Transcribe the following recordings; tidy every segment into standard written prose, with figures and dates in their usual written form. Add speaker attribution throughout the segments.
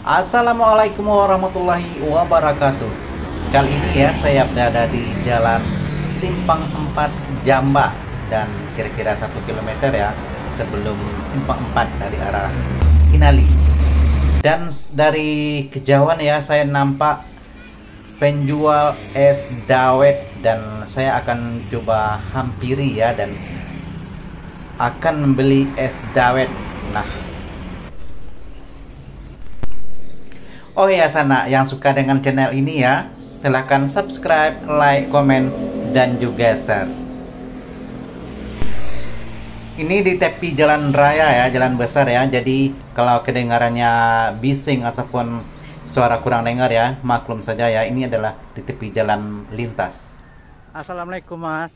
Speaker 1: Assalamualaikum warahmatullahi wabarakatuh. Kali ini ya saya berada di Jalan Simpang 4 Jamba dan kira-kira 1 km ya sebelum Simpang 4 dari arah Kinali. Dan dari kejauhan ya saya nampak penjual es dawet dan saya akan coba hampiri ya dan akan membeli es dawet. Nah, oh ya sana yang suka dengan channel ini ya, silahkan subscribe, like, komen, dan juga share. Ini di tepi jalan raya ya, jalan besar ya. Jadi kalau kedengarannya bising ataupun suara kurang dengar ya, maklum saja ya. Ini adalah di tepi jalan lintas. Assalamualaikum Mas.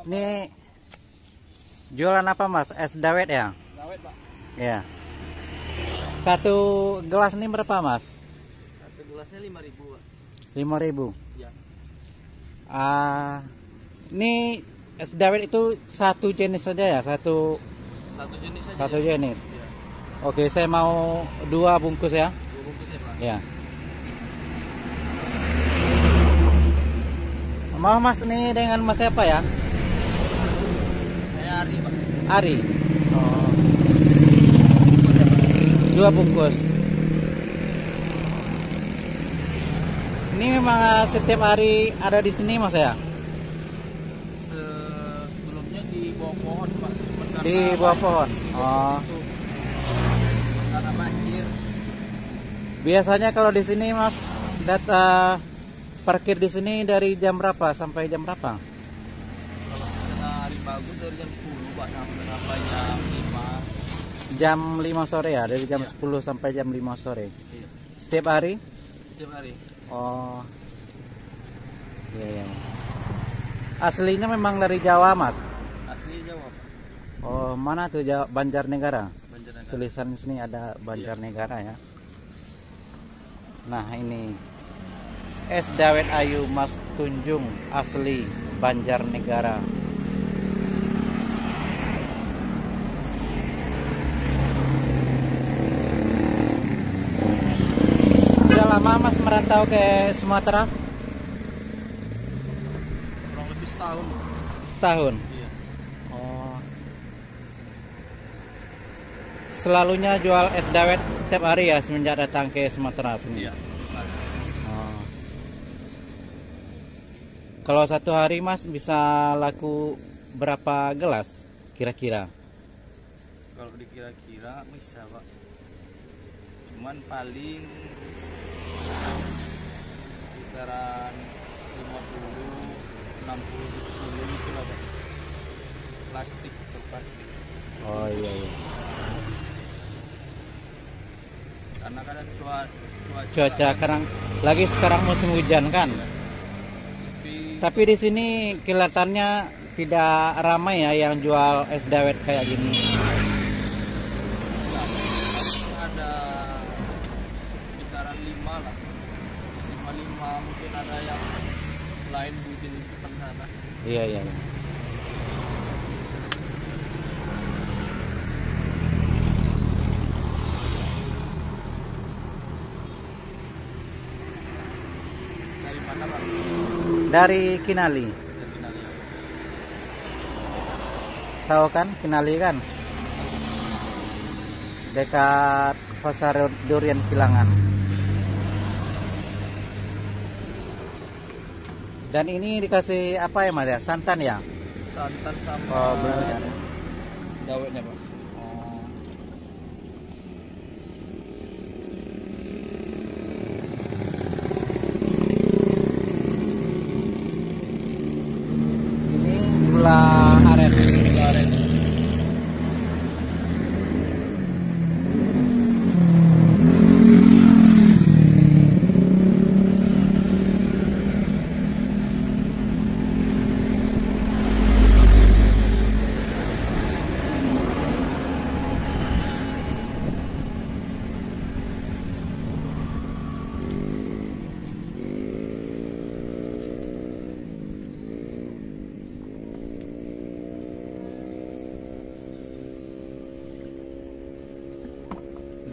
Speaker 1: Ini jualan apa Mas? Es dawet ya?
Speaker 2: Dawet Pak.
Speaker 1: Ya. Satu gelas ini berapa Mas?
Speaker 2: Satu gelasnya 5.000 Pak.
Speaker 1: 5.000.
Speaker 2: Ya.
Speaker 1: Ini es dawet itu satu jenis saja ya? Satu
Speaker 2: jenis saja.
Speaker 1: Satu
Speaker 2: ya?
Speaker 1: jenis.
Speaker 2: Ya.
Speaker 1: Oke, saya mau 2 bungkus ya.
Speaker 2: 2 bungkus ya Pak.
Speaker 1: Ya. Mau Mas ini dengan Mas siapa ya?
Speaker 2: Saya Ari Pak.
Speaker 1: Ari. Oh. 2 bungkus. Ini memang setiap hari ada di sini Mas ya?
Speaker 2: Sebelumnya di bawah pohon Pak.
Speaker 1: Di bawah pohon. Oh.
Speaker 2: Karena banjir.
Speaker 1: Biasanya kalau di sini Mas data parkir di sini dari jam berapa sampai jam berapa?
Speaker 2: Kalau misalnya hari bagus dari jam 10 Pak sampai jam 5.
Speaker 1: Jam 5 sore ya, dari jam
Speaker 2: Iya.
Speaker 1: 10 sampai jam 5 sore.
Speaker 2: Iya.
Speaker 1: Setiap hari?
Speaker 2: Setiap hari.
Speaker 1: Oh. Iya, iya. Aslinya memang dari Jawa, Mas.
Speaker 2: Asli Jawa Pak.
Speaker 1: Oh, mana tuh Jawa? Banjarnegara.
Speaker 2: Banjarnegara.
Speaker 1: Tulisan di sini ada Banjarnegara ya. Nah, ini es dawet ayu Mas Tunjung asli Banjarnegara. Sudah lama Mas merantau ke Sumatera?
Speaker 2: Kurang lebih setahun.
Speaker 1: Setahun.
Speaker 2: Iya.
Speaker 1: Oh. Selalunya jual es dawet setiap hari ya semenjak datang ke Sumatera sini.
Speaker 2: Iya.
Speaker 1: Oh. Kalau satu hari Mas bisa laku berapa gelas kira-kira?
Speaker 2: Kalau dikira-kira bisa Pak. Cuman paling sekitaran 50, 60 kilo gitu lah Pak. Plastik per plastik.
Speaker 1: Oh iya iya.
Speaker 2: Karena kadang
Speaker 1: Cuaca sekarang musim hujan kan.
Speaker 2: sepi.
Speaker 1: Tapi di sini kelihatannya tidak ramai ya yang jual es dawet kayak gini.
Speaker 2: Ada sekitaran 5 lah. 5 mungkin ada yang lain mungkin di depan sana.
Speaker 1: Iya iya. Iya.
Speaker 2: Dari mana Pak?
Speaker 1: Dari Kinali.
Speaker 2: Dari Kinali.
Speaker 1: Tahu kan Kinali kan? Dekat Pasar Durian Pilangan. Dan ini dikasih apa ya Mas ya? Santan ya?
Speaker 2: Santan sama
Speaker 1: Oh, belum ya.
Speaker 2: dawetnya Pak. Oh.
Speaker 1: Ini gula aren.
Speaker 2: Aren.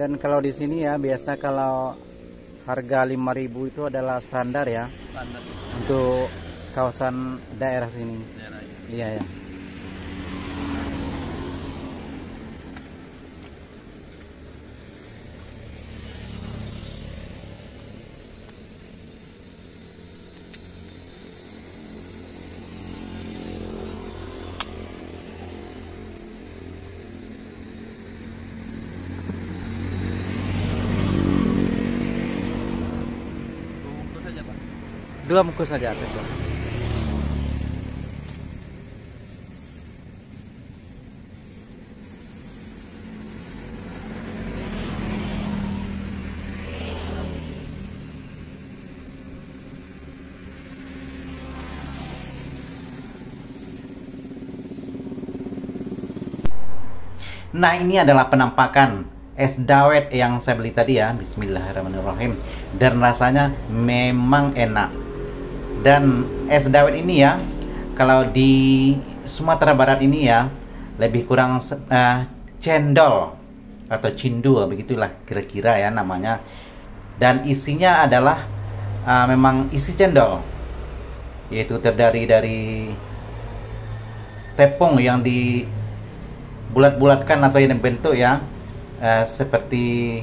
Speaker 1: Dan kalau di sini ya biasa kalau harga 5.000 itu adalah standar ya
Speaker 2: Standar itu
Speaker 1: untuk kawasan daerah sini.
Speaker 2: daerah ini.
Speaker 1: Iya ya.
Speaker 2: Bungkus saja Pak.
Speaker 1: 2 bungkus saja Pak. Nah, ini adalah penampakan es dawet yang saya beli tadi ya. Bismillahirrahmanirrahim. Dan rasanya memang enak. Dan es dawet ini ya, kalau di Sumatera Barat ini ya, lebih kurang cendol atau cindul, begitulah kira-kira ya namanya. Dan isinya adalah memang isi cendol, yaitu terdiri dari tepung yang di bulat-bulatkan atau yang bentuk ya seperti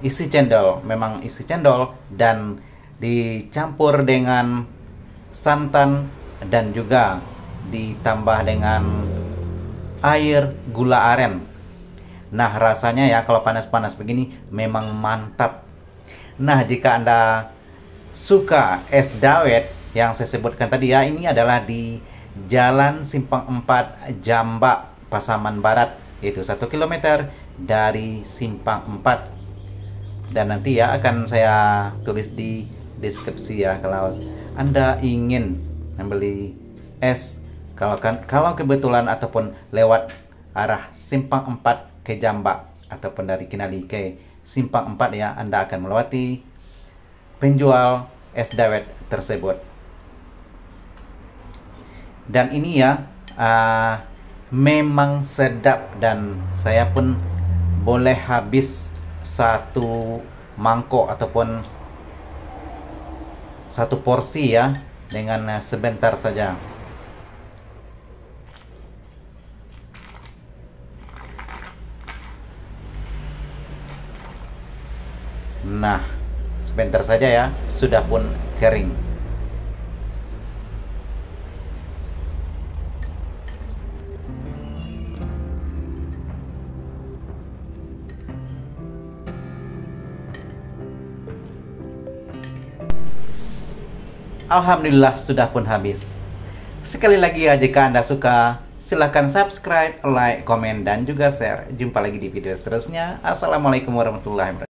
Speaker 1: isi cendol, memang isi cendol, dan dicampur dengan santan dan juga ditambah dengan air gula aren. Nah, rasanya ya kalau panas-panas begini memang mantap. Nah, jika Anda suka es dawet yang saya sebutkan tadi ya, ini adalah di Jalan Simpang 4 Jambak, Pasaman Barat, yaitu 1 km dari Simpang 4. Dan nanti ya akan saya tulis di deskripsi ya kalau Anda ingin membeli es, kalau kebetulan ataupun lewat arah Simpang 4 ke Jambak ataupun dari Kinali ke Simpang 4 ya, Anda akan melewati penjual es dawet tersebut. Dan ini ya memang sedap, dan saya pun boleh habis 1 mangkok ataupun 1 porsi ya dengan sebentar saja. Nah, sebentar saja ya, sudah pun kering. Alhamdulillah sudah pun habis. Sekali lagi ya, jika Anda suka, silahkan subscribe, like, komen, dan juga share. Jumpa lagi di video seterusnya. Assalamualaikum warahmatullahi wabarakatuh.